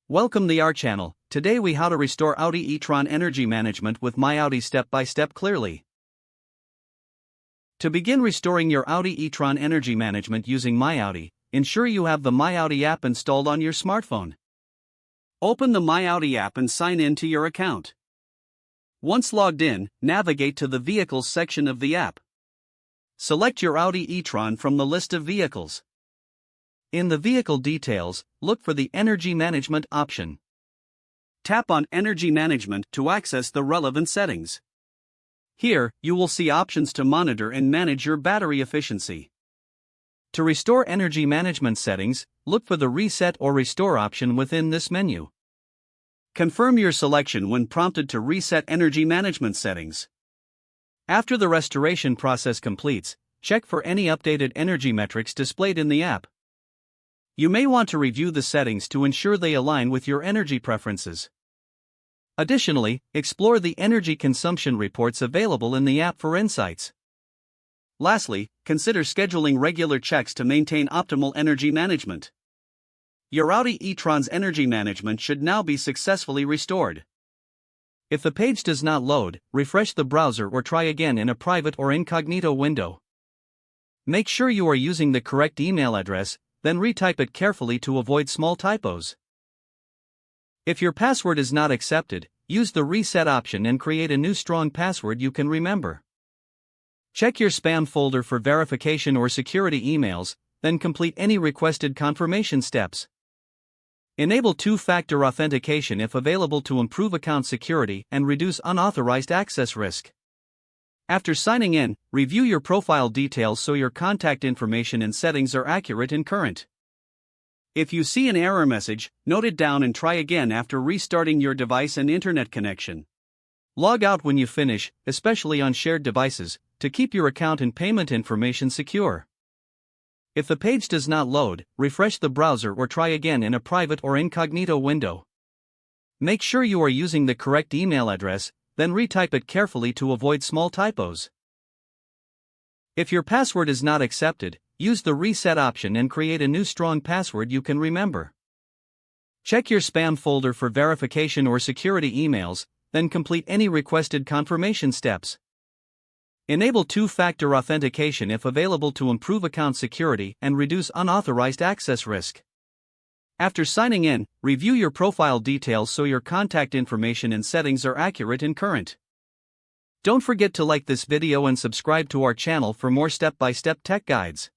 Welcome to our channel. Today we how to restore Audi e-tron energy management with myAudi step by step clearly. To begin restoring your Audi e-tron energy management using myAudi, ensure you have the myAudi app installed on your smartphone. Open the myAudi app and sign in to your account. Once logged in, navigate to the Vehicles section of the app. Select your Audi e-tron from the list of vehicles. In the vehicle details, look for the Energy Management option. Tap on Energy Management to access the relevant settings. Here, you will see options to monitor and manage your battery efficiency. To restore energy management settings, look for the Reset or Restore option within this menu. Confirm your selection when prompted to reset energy management settings. After the restoration process completes, check for any updated energy metrics displayed in the app. You may want to review the settings to ensure they align with your energy preferences. Additionally, explore the energy consumption reports available in the app for insights. Lastly, consider scheduling regular checks to maintain optimal energy management. Your Audi e-tron's energy management should now be successfully restored. If the page does not load, refresh the browser or try again in a private or incognito window. Make sure you are using the correct email address, then retype it carefully to avoid small typos. If your password is not accepted, use the Reset option and create a new strong password you can remember. Check your spam folder for verification or security emails, then complete any requested confirmation steps. Enable two-factor authentication if available to improve account security and reduce unauthorized access risk. After signing in, review your profile details so your contact information and settings are accurate and current. If you see an error message, note it down and try again after restarting your device and internet connection. Log out when you finish, especially on shared devices, to keep your account and payment information secure. If the page does not load, refresh the browser or try again in a private or incognito window. Make sure you are using the correct email address, then retype it carefully to avoid small typos. If your password is not accepted, use the Reset option and create a new strong password you can remember. Check your spam folder for verification or security emails, then complete any requested confirmation steps. Enable two-factor authentication if available to improve account security and reduce unauthorized access risk. After signing in, review your profile details so your contact information and settings are accurate and current. Don't forget to like this video and subscribe to our channel for more step-by-step tech guides.